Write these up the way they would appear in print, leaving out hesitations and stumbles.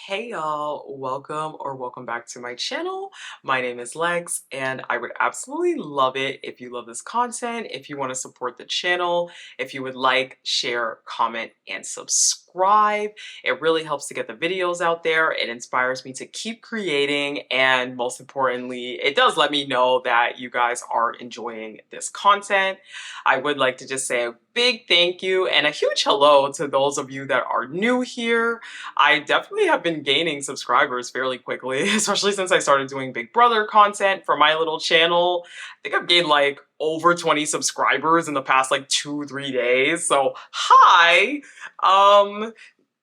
Hey y'all, welcome back to my channel. My name is Lex and I would absolutely love it if you love this content, if you want to support the channel, if you would like, share, comment, and subscribe. It really helps to get the videos out there. It inspires me to keep creating, and most importantly, it does let me know that you guys are enjoying this content. I would like to just say a big thank you and a huge hello to those of you that are new here. I definitely have been gaining subscribers fairly quickly, especially since I started doing Big Brother content for my little channel. I think I've gained like over 20 subscribers in the past like 2-3 days. So hi! Um,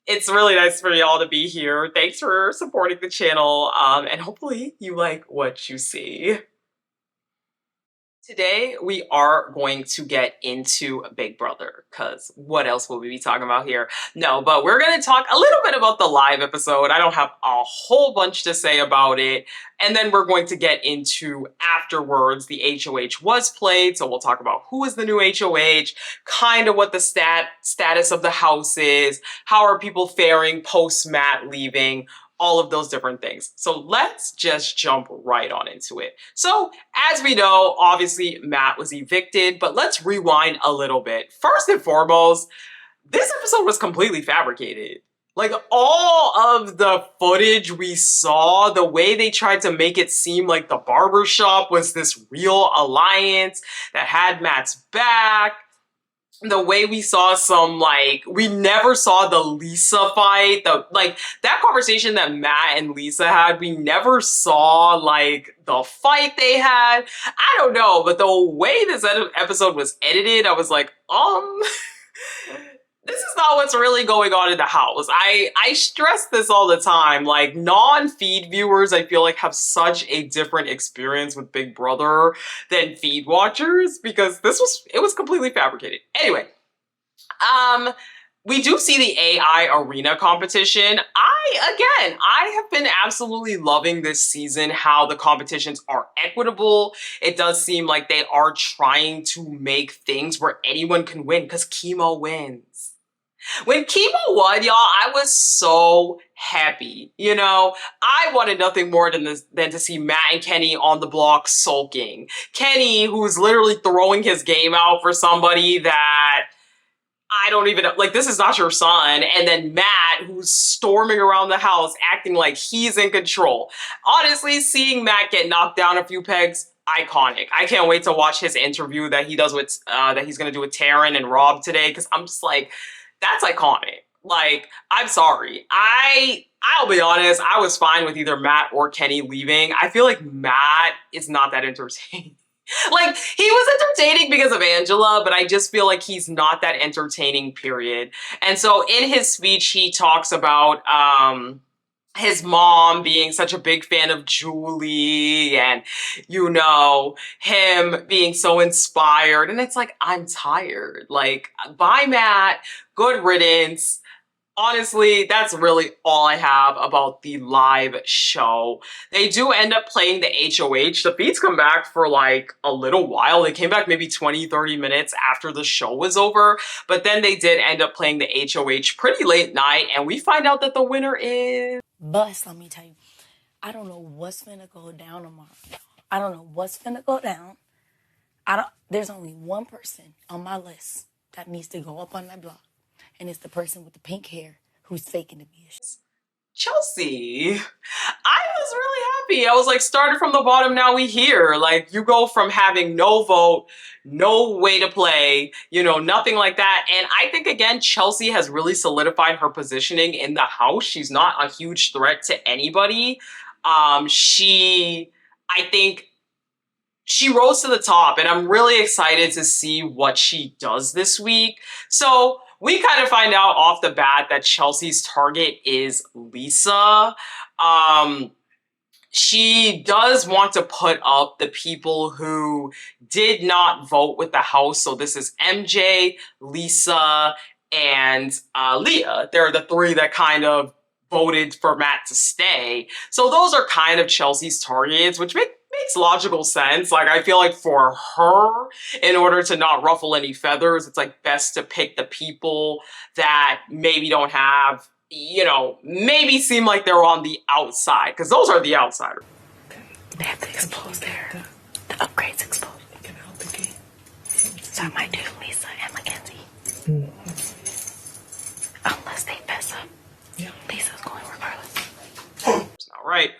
it's really nice for y'all to be here. Thanks for supporting the channel, and hopefully you like what you see. Today, we are going to get into Big Brother, because what else will we be talking about here? No, but we're going to talk a little bit about the live episode. I don't have a whole bunch to say about it. And then we're going to get into afterwards. The HOH was played, so we'll talk about who is the new HOH, kind of what the status of the house is, how are people faring post Matt leaving, all of those different things. So let's just jump right on into it. So as we know, obviously Matt was evicted, but let's rewind a little bit. First and foremost, this episode was completely fabricated. Like, all of the footage we saw, the way they tried to make it seem like the barbershop was this real alliance that had Matt's back, the way we saw some, like, we never saw the Lisa fight, that conversation that Matt and Lisa had, we never saw, like, the fight they had. I don't know, but the way this episode was edited, I was like, this is not what's really going on in the house. I stress this all the time. Like, non-feed viewers, I feel like, have such a different experience with Big Brother than feed watchers, because it was completely fabricated. Anyway, we do see the AI arena competition. I have been absolutely loving this season, how the competitions are equitable. It does seem like they are trying to make things where anyone can win, because Chemo wins. When Chemo won, y'all, I was so happy. You know, I wanted nothing more than to see Matt and Kenny on the block sulking. Kenny, who's literally throwing his game out for somebody that I don't even know, like, this is not your son. And then Matt, who's storming around the house, acting like he's in control. Honestly, seeing Matt get knocked down a few pegs, iconic. I can't wait to watch his interview that he does with, that he's gonna do with Taryn and Rob today, because I'm just like, that's iconic. Like, I'm sorry. I'll be honest, I was fine with either Matt or Kenny leaving. I feel like Matt is not that entertaining. Like, he was entertaining because of Angela, but I just feel like he's not that entertaining, period. And so in his speech, he talks about his mom being such a big fan of Julie, and, you know, him being so inspired. And it's like, I'm tired. Like, bye, Matt. Good riddance. Honestly, that's really all I have about the live show. They do end up playing the HOH. The feeds come back for like a little while. They came back maybe 20-30 minutes after the show was over, but then they did end up playing the HOH pretty late night, and we find out that the winner is... But let me tell you, I don't know what's finna go down tomorrow. I don't know what's finna go down. There's only one person on my list that needs to go up on that block, and it's the person with the pink hair who's faking to be a Chelsie. I was really happy. I was like, started from the bottom, now we here. Like, you go from having no vote, no way to play, you know, nothing like that. And I think, again, Chelsie has really solidified her positioning in the house. She's not a huge threat to anybody. I think she rose to the top, and I'm really excited to see what she does this week. So we kind of find out off the bat that Chelsea's target is Lisa. She does want to put up the people who did not vote with the house. So this is MJ, Lisa, and Leah. They're the three that kind of voted for Matt to stay. So those are kind of Chelsea's targets, which makes logical sense. Like, I feel like for her, in order to not ruffle any feathers, it's like best to pick the people that maybe don't have maybe seem like they're on the outside, because those are the outsiders. They have to expose the upgrades exposed. So I might do Lisa and Mackenzie. Unless they fess up. Yeah. Lisa's going regardless. All right.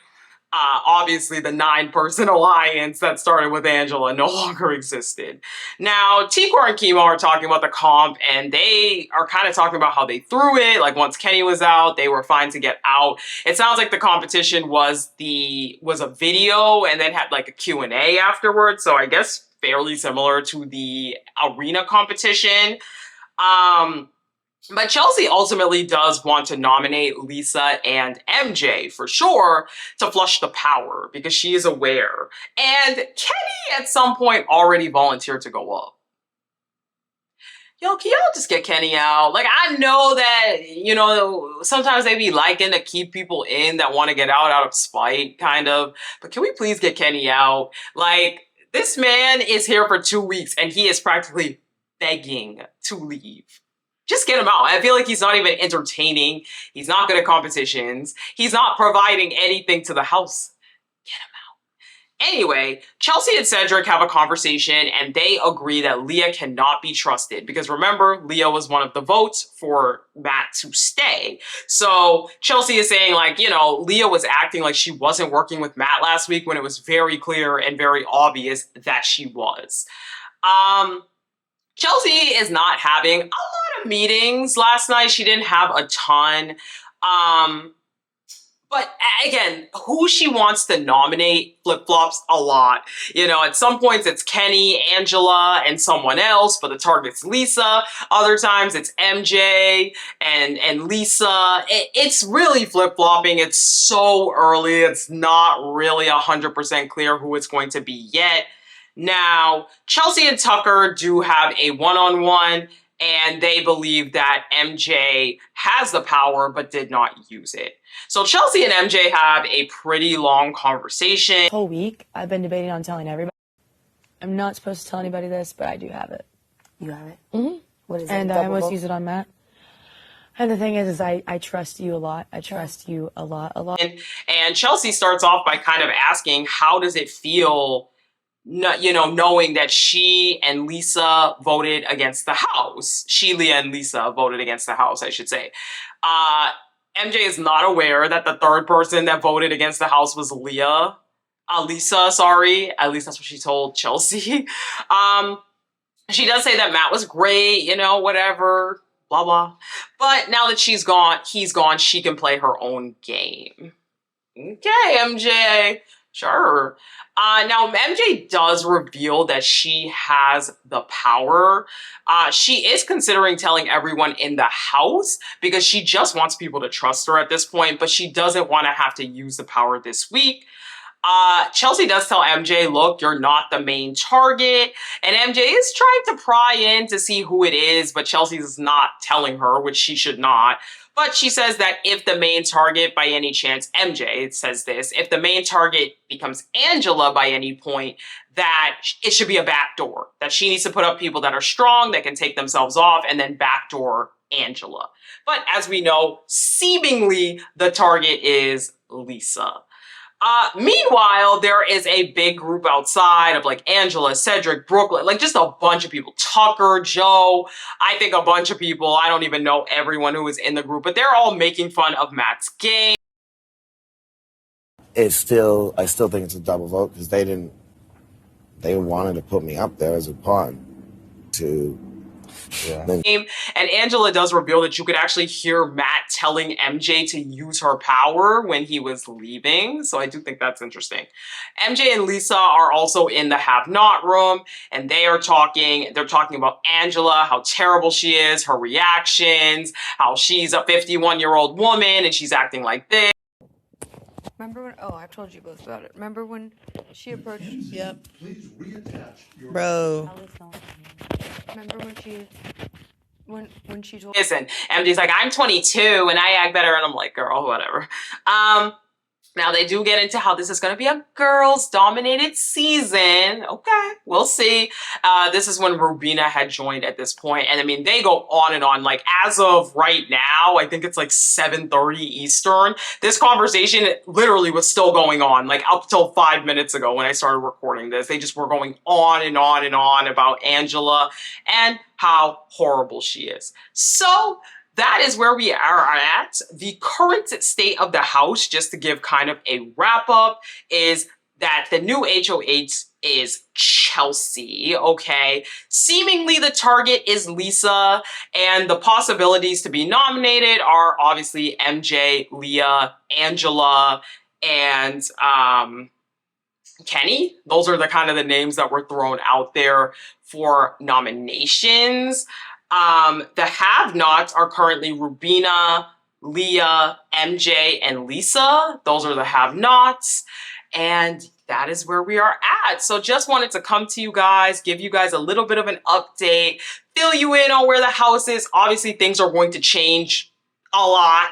Obviously, the 9-person alliance that started with Angela no longer existed. Now, Tikor and Kimo are talking about the comp, and they are kind of talking about how they threw it. Like, once Kenny was out, they were fine to get out. It sounds like the competition was a video and then had like a Q&A afterwards. So I guess fairly similar to the arena competition. But Chelsie ultimately does want to nominate Lisa and MJ for sure to flush the power because she is aware. And Kenny at some point already volunteered to go up. Yo, can y'all just get Kenny out? Like, I know that, sometimes they be liking to keep people in that want to get out of spite, kind of. But can we please get Kenny out? Like, this man is here for 2 weeks and he is practically begging to leave. Just get him out. I feel like he's not even entertaining. He's not good at competitions. He's not providing anything to the house. Get him out. Anyway, Chelsie and Cedric have a conversation and they agree that Leah cannot be trusted because remember, Leah was one of the votes for Matt to stay. So Chelsie is saying like, Leah was acting like she wasn't working with Matt last week when it was very clear and very obvious that she was. Chelsie is not having a lot of meetings last night. She didn't have a ton. But again, who she wants to nominate flip-flops a lot. At some points it's Kenny, Angela, and someone else, but the target's Lisa. Other times it's MJ and Lisa. It's really flip-flopping. It's so early. It's not really 100% clear who it's going to be yet. Now, Chelsie and Tucker do have a one-on-one, and they believe that MJ has the power but did not use it. So Chelsie and MJ have a pretty long conversation. Whole week, I've been debating on telling everybody. I'm not supposed to tell anybody this, but I do have it. You have it? Mm-hmm. What is it? And I almost use it on Matt. And the thing is I trust you a lot. I trust you a lot. And Chelsie starts off by kind of asking, how does it feel knowing that she and Lisa voted against the house. Leah and Lisa voted against the house, I should say. MJ is not aware that the third person that voted against the house was Lisa, sorry. At least that's what she told Chelsie. She does say that Matt was great, whatever, blah, blah. But now that he's gone, she can play her own game. Okay, MJ. Sure. Now, MJ does reveal that she has the power. She is considering telling everyone in the house because she just wants people to trust her at this point, but she doesn't want to have to use the power this week. Chelsie does tell MJ, look, you're not the main target. And MJ is trying to pry in to see who it is, but Chelsea's not telling her, which she should not. But she says that if the main target by any chance, MJ says this, if the main target becomes Angela by any point, that it should be a backdoor. That she needs to put up people that are strong, that can take themselves off, and then backdoor Angela. But as we know, seemingly the target is Lisa. Meanwhile, there is a big group outside of like Angela, Cedric, Brooklyn, like just a bunch of people. Tucker, Joe, I think a bunch of people. I don't even know everyone who is in the group, but they're all making fun of Matt's game. I still think it's a double vote because they wanted to put me up there as a pawn to. Yeah. And Angela does reveal that you could actually hear Matt telling MJ to use her power when he was leaving. So I do think that's interesting. MJ and Lisa are also in the have not room and they're talking about Angela, how terrible she is, her reactions, how she's a 51-year-old woman and she's acting like this. Remember when, I've told you both about it. Remember when she approached? Yep. Please reattach your bro. Remember when she told Listen, MJ's like, I'm 22 and I act better. And I'm like, girl, whatever. Now, they do get into how this is going to be a girls-dominated season. Okay, we'll see. This is when Rubina had joined at this point. And I mean, they go on and on. Like, as of right now, I think it's like 7:30 Eastern. This conversation literally was still going on, like up till 5 minutes ago when I started recording this. They just were going on and on and on about Angela and how horrible she is. So that is where we are at. The current state of the house, just to give kind of a wrap up, is that the new HOH is Chelsie, okay? Seemingly the target is Lisa, and the possibilities to be nominated are obviously MJ, Leah, Angela, and Kenny. Those are the kind of the names that were thrown out there for nominations. The have-nots are currently Rubina, Leah, MJ, and Lisa. Those are the have-nots. And that is where we are at. So just wanted to come to you guys, give you guys a little bit of an update, fill you in on where the house is. Obviously, things are going to change a lot.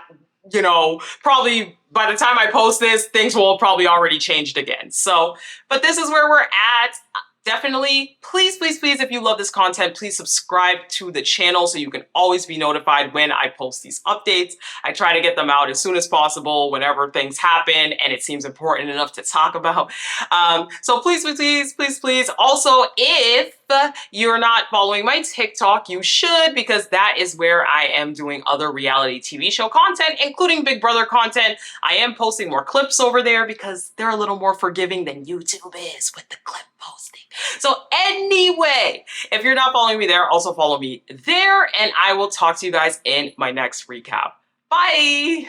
You know, probably by the time I post this, things will have probably already changed again. So, but this is where we're at. Definitely, please, please, please, if you love this content, please subscribe to the channel so you can always be notified when I post these updates. I try to get them out as soon as possible whenever things happen and it seems important enough to talk about. So please, please, please, please, please. Also, if you're not following my TikTok, you should, because that is where I am doing other reality TV show content, including Big Brother content. I am posting more clips over there because they're a little more forgiving than YouTube is with the clip posting. So anyway, if you're not following me there, also follow me there, and I will talk to you guys in my next recap. Bye!